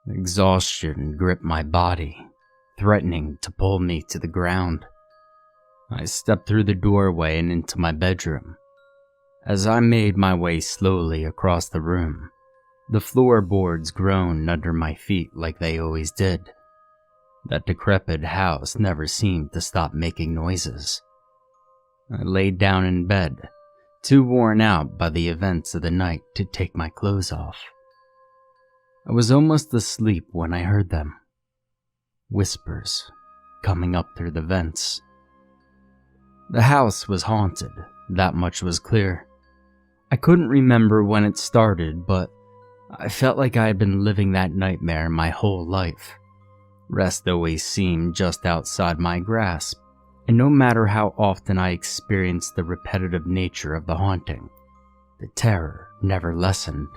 Exhaustion gripped my body, threatening to pull me to the ground. I stepped through the doorway and into my bedroom. As I made my way slowly across the room, the floorboards groaned under my feet like they always did. That decrepit house never seemed to stop making noises. I laid down in bed, too worn out by the events of the night to take my clothes off. I was almost asleep when I heard them. Whispers coming up through the vents. The house was haunted, that much was clear. I couldn't remember when it started, but I felt like I had been living that nightmare my whole life. Rest always seemed just outside my grasp, and no matter how often I experienced the repetitive nature of the haunting, the terror never lessened.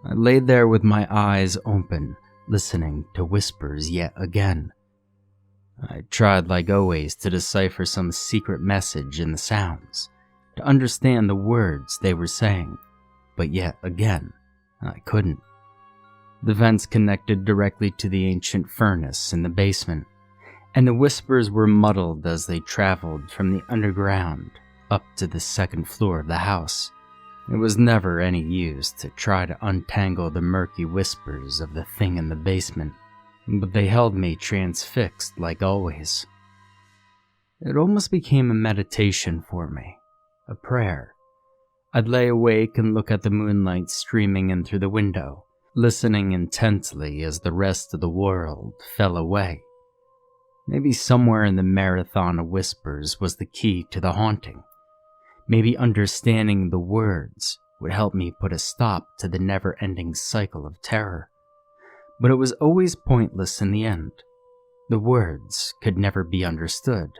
I lay there with my eyes open, listening to whispers yet again. I tried like always to decipher some secret message in the sounds, to understand the words they were saying, but yet again, I couldn't. The vents connected directly to the ancient furnace in the basement, and the whispers were muddled as they traveled from the underground up to the second floor of the house. It was never any use to try to untangle the murky whispers of the thing in the basement, but they held me transfixed like always. It almost became a meditation for me, a prayer. I'd lay awake and look at the moonlight streaming in through the window, listening intently as the rest of the world fell away. Maybe somewhere in the marathon of whispers was the key to the haunting. Maybe understanding the words would help me put a stop to the never-ending cycle of terror. But it was always pointless in the end. The words could never be understood.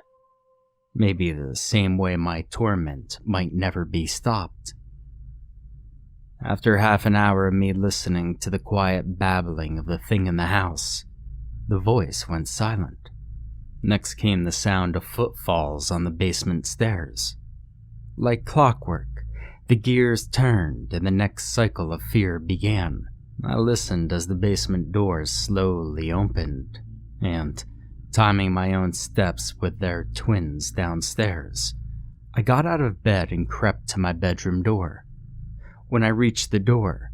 Maybe the same way my torment might never be stopped. After half an hour of me listening to the quiet babbling of the thing in the house, the voice went silent. Next came the sound of footfalls on the basement stairs. Like clockwork, the gears turned and the next cycle of fear began. I listened as the basement doors slowly opened, and, timing my own steps with their twins downstairs, I got out of bed and crept to my bedroom door. When I reached the door,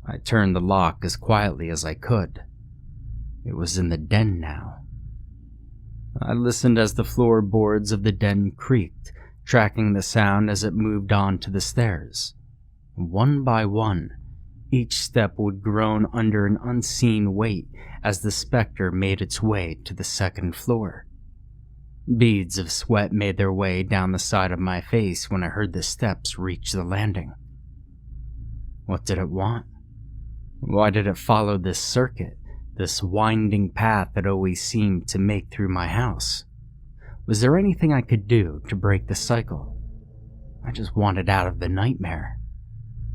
I turned the lock as quietly as I could. It was in the den now. I listened as the floorboards of the den creaked, tracking the sound as it moved on to the stairs. One by one, each step would groan under an unseen weight as the specter made its way to the second floor. Beads of sweat made their way down the side of my face when I heard the steps reach the landing. What did it want? Why did it follow this circuit, this winding path that always seemed to make through my house? Was there anything I could do to break the cycle? I just wanted out of the nightmare.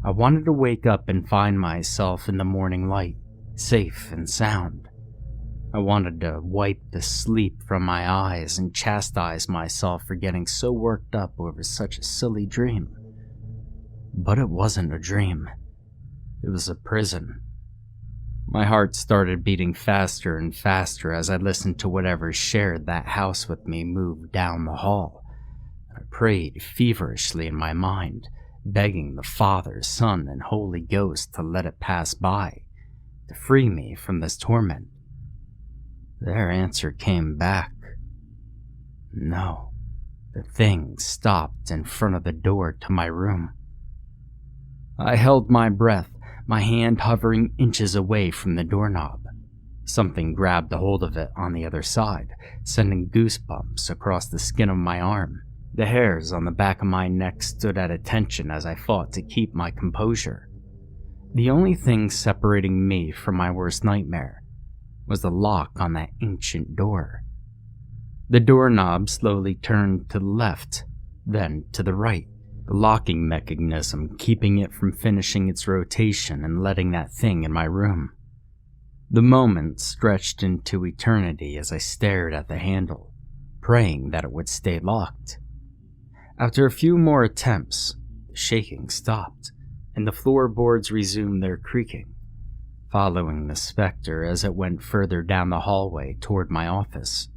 I wanted to wake up and find myself in the morning light, safe and sound. I wanted to wipe the sleep from my eyes and chastise myself for getting so worked up over such a silly dream. But it wasn't a dream. It was a prison. My heart started beating faster and faster as I listened to whatever shared that house with me move down the hall. I prayed feverishly in my mind, begging the Father, Son, and Holy Ghost to let it pass by, to free me from this torment. Their answer came back. No, the thing stopped in front of the door to my room. I held my breath, my hand hovering inches away from the doorknob. Something grabbed a hold of it on the other side, sending goosebumps across the skin of my arm. The hairs on the back of my neck stood at attention as I fought to keep my composure. The only thing separating me from my worst nightmare was the lock on that ancient door. The doorknob slowly turned to the left, then to the right, the locking mechanism keeping it from finishing its rotation and letting that thing in my room. The moment stretched into eternity as I stared at the handle, praying that it would stay locked. After a few more attempts, the shaking stopped, and the floorboards resumed their creaking. following the specter as it went further down the hallway toward my office.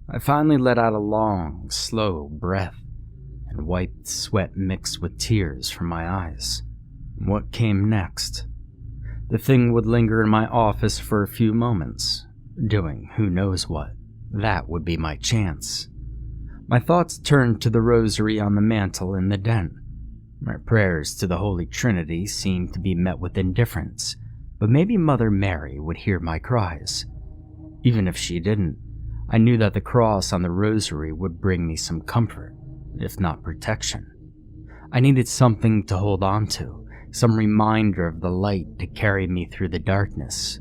I finally let out a long, slow breath and wiped sweat mixed with tears from my eyes. What came next? The thing would linger in my office for a few moments, doing who knows what. That would be my chance. My thoughts turned to the rosary on the mantel in the den. My prayers to the Holy Trinity seemed to be met with indifference, but maybe Mother Mary would hear my cries. Even if she didn't, I knew that the cross on the rosary would bring me some comfort, if not protection. I needed something to hold on to, some reminder of the light to carry me through the darkness.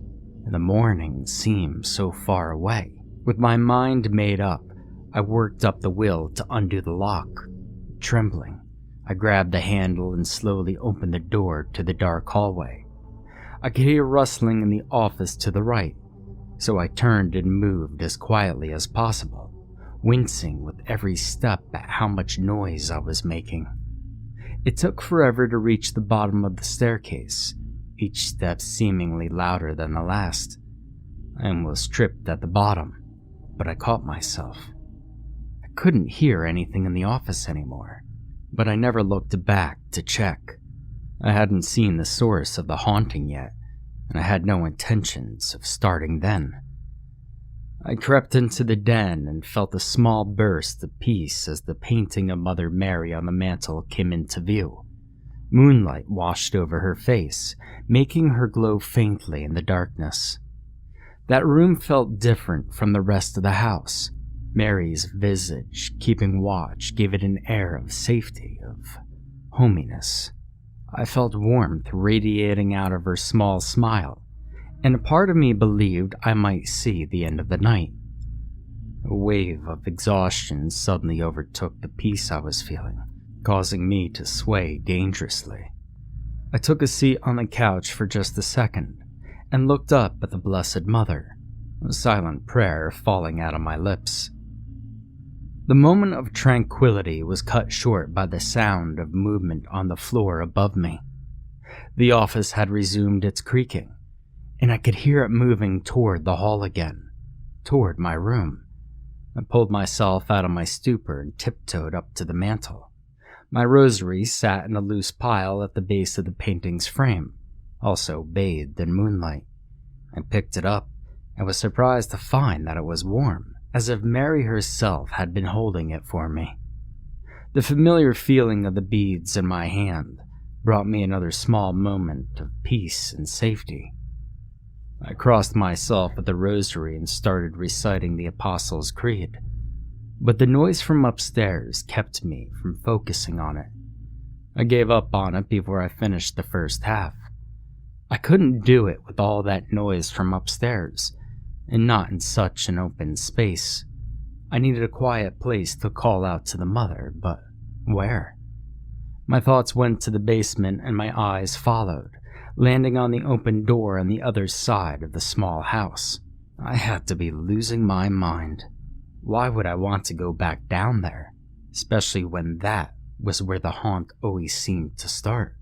The morning seemed so far away. With my mind made up, I worked up the will to undo the lock. Trembling, I grabbed the handle and slowly opened the door to the dark hallway. I could hear rustling in the office to the right, so I turned and moved as quietly as possible, wincing with every step at how much noise I was making. It took forever to reach the bottom of the staircase, each step seemingly louder than the last. I almost tripped at the bottom, but I caught myself. I couldn't hear anything in the office anymore, but I never looked back to check. I hadn't seen the source of the haunting yet, and I had no intentions of starting then. I crept into the den and felt a small burst of peace as the painting of Mother Mary on the mantel came into view. Moonlight washed over her face, making her glow faintly in the darkness. That room felt different from the rest of the house. Mary's visage, keeping watch, gave it an air of safety, of hominess. I felt warmth radiating out of her small smile, and a part of me believed I might see the end of the night. A wave of exhaustion suddenly overtook the peace I was feeling, causing me to sway dangerously. I took a seat on the couch for just a second, and looked up at the Blessed Mother, a silent prayer falling out of my lips. The moment of tranquility was cut short by the sound of movement on the floor above me. The office had resumed its creaking, and I could hear it moving toward the hall again, toward my room. I pulled myself out of my stupor and tiptoed up to the mantel. My rosary sat in a loose pile at the base of the painting's frame, also bathed in moonlight. I picked it up and was surprised to find that it was warm, as if Mary herself had been holding it for me. The familiar feeling of the beads in my hand brought me another small moment of peace and safety. I crossed myself at the rosary and started reciting the Apostles' Creed, but the noise from upstairs kept me from focusing on it. I gave up on it before I finished the first half. I couldn't do it with all that noise from upstairs, and not in such an open space. I needed a quiet place to call out to the mother, but where? My thoughts went to the basement and my eyes followed, landing on the open door on the other side of the small house. I had to be losing my mind. Why would I want to go back down there, especially when that was where the haunt always seemed to start?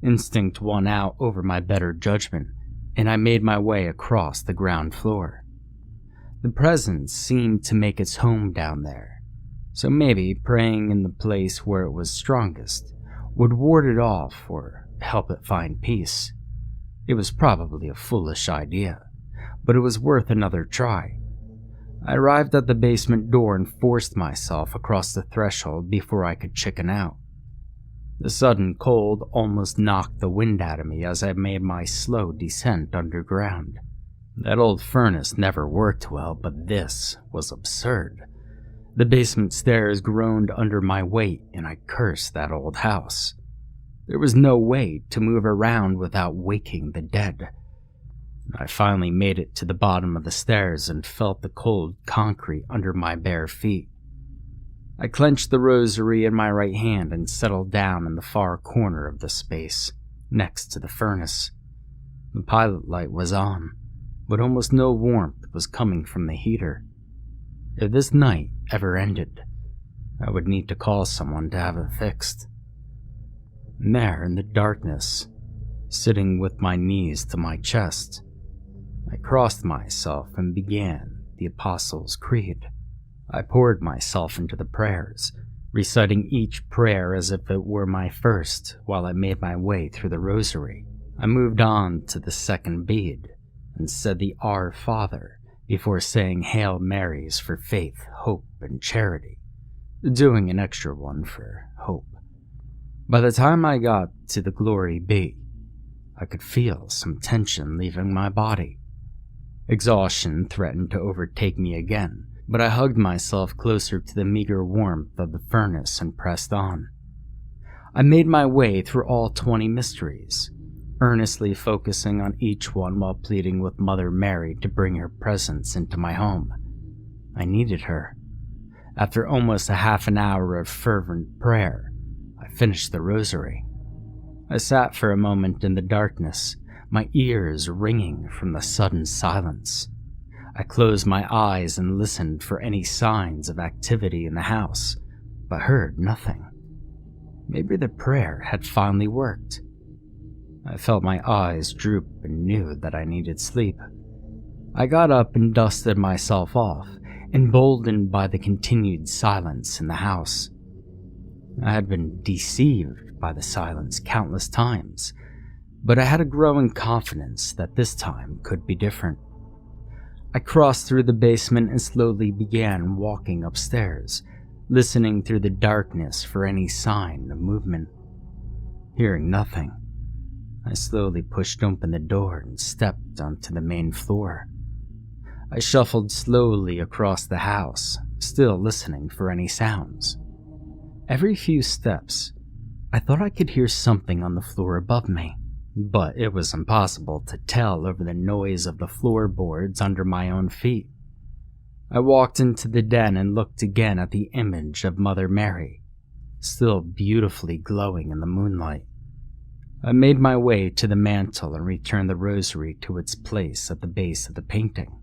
Instinct won out over my better judgment, and I made my way across the ground floor. The presence seemed to make its home down there, so maybe praying in the place where it was strongest would ward it off or help it find peace. It was probably a foolish idea, but it was worth another try. I arrived at the basement door and forced myself across the threshold before I could chicken out. The sudden cold almost knocked the wind out of me as I made my slow descent underground. That old furnace never worked well, but this was absurd. The basement stairs groaned under my weight, and I cursed that old house. There was no way to move around without waking the dead. I finally made it to the bottom of the stairs and felt the cold concrete under my bare feet. I clenched the rosary in my right hand and settled down in the far corner of the space, next to the furnace. The pilot light was on, but almost no warmth was coming from the heater. If this night ever ended, I would need to call someone to have it fixed. And there, in the darkness, sitting with my knees to my chest. I crossed myself and began the Apostles' Creed. I poured myself into the prayers, reciting each prayer as if it were my first while I made my way through the rosary. I moved on to the second bead and said the Our Father before saying Hail Marys for faith, hope, and charity, doing an extra one for hope. By the time I got to the Glory Be, I could feel some tension leaving my body. Exhaustion threatened to overtake me again, but I hugged myself closer to the meager warmth of the furnace and pressed on. I made my way through all 20 mysteries, earnestly focusing on each one while pleading with Mother Mary to bring her presence into my home. I needed her. After almost a half an hour of fervent prayer, I finished the rosary. I sat for a moment in the darkness, my ears ringing from the sudden silence. I closed my eyes and listened for any signs of activity in the house, but heard nothing. Maybe the prayer had finally worked. I felt my eyes droop and knew that I needed sleep. I got up and dusted myself off, emboldened by the continued silence in the house. I had been deceived by the silence countless times, but I had a growing confidence that this time could be different. I crossed through the basement and slowly began walking upstairs, listening through the darkness for any sign of movement. Hearing nothing, I slowly pushed open the door and stepped onto the main floor. I shuffled slowly across the house, still listening for any sounds. Every few steps, I thought I could hear something on the floor above me, but it was impossible to tell over the noise of the floorboards under my own feet. I walked into the den and looked again at the image of Mother Mary, still beautifully glowing in the moonlight. I made my way to the mantel and returned the rosary to its place at the base of the painting.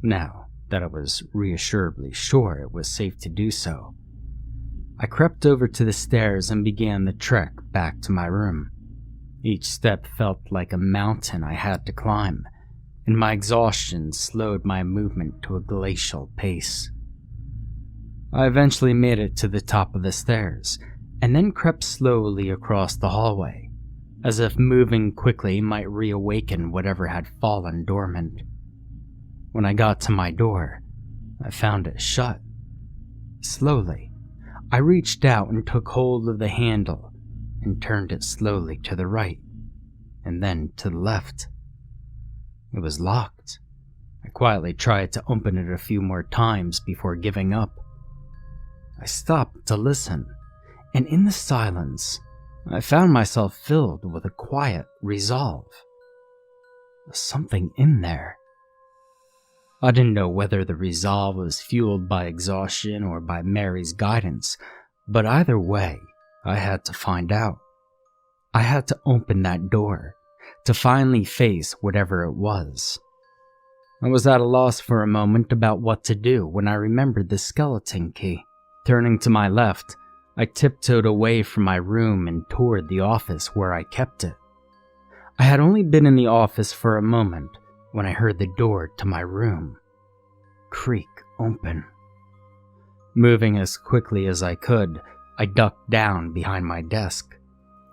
Now that I was reassuredly sure it was safe to do so, I crept over to the stairs and began the trek back to my room. Each step felt like a mountain I had to climb, and my exhaustion slowed my movement to a glacial pace. I eventually made it to the top of the stairs, and then crept slowly across the hallway, as if moving quickly might reawaken whatever had fallen dormant. When I got to my door, I found it shut. Slowly, I reached out and took hold of the handle and turned it slowly to the right, and then to the left. It was locked. I quietly tried to open it a few more times before giving up. I stopped to listen, and in the silence, I found myself filled with a quiet resolve. There's something in there. I didn't know whether the resolve was fueled by exhaustion or by Mary's guidance, but either way, I had to find out. I had to open that door, to finally face whatever it was. I was at a loss for a moment about what to do when I remembered the skeleton key. Turning to my left, I tiptoed away from my room and toward the office where I kept it. I had only been in the office for a moment when I heard the door to my room creak open. Moving as quickly as I could, I ducked down behind my desk,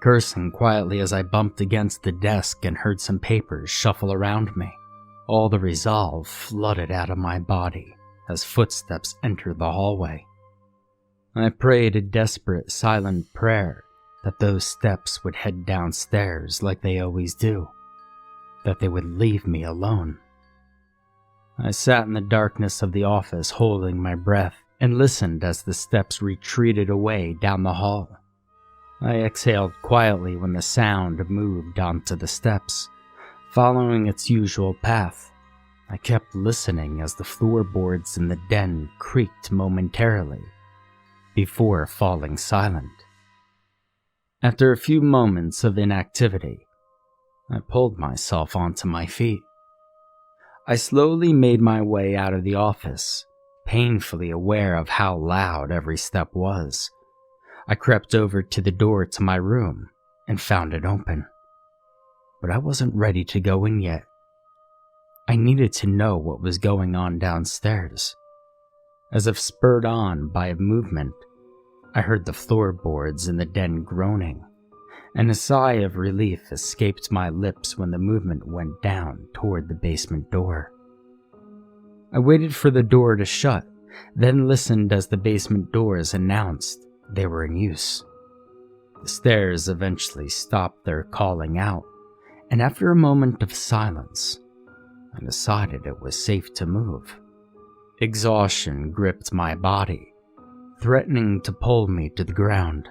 cursing quietly as I bumped against the desk and heard some papers shuffle around me. All the resolve flooded out of my body as footsteps entered the hallway. I prayed a desperate, silent prayer that those steps would head downstairs like they always do, that they would leave me alone. I sat in the darkness of the office holding my breath and listened as the steps retreated away down the hall. I exhaled quietly when the sound moved onto the steps, following its usual path. I kept listening as the floorboards in the den creaked momentarily, before falling silent. After a few moments of inactivity, I pulled myself onto my feet. I slowly made my way out of the office, painfully aware of how loud every step was. I crept over to the door to my room and found it open. but I wasn't ready to go in yet. I needed to know what was going on downstairs. As if spurred on by a movement, I heard the floorboards in the den groaning, and a sigh of relief escaped my lips when the movement went down toward the basement door. I waited for the door to shut, then listened as the basement doors announced they were in use. The stairs eventually stopped their calling out, and after a moment of silence, I decided it was safe to move. Exhaustion gripped my body, threatening to pull me to the ground.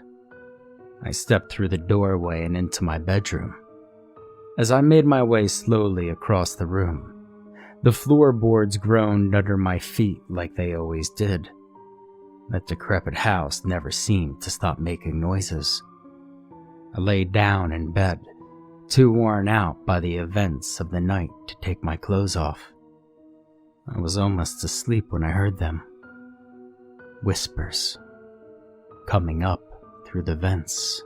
I stepped through the doorway and into my bedroom. As I made my way slowly across the room, the floorboards groaned under my feet like they always did. That decrepit house never seemed to stop making noises. I lay down in bed, too worn out by the events of the night to take my clothes off. I was almost asleep when I heard them. Whispers coming up through the vents.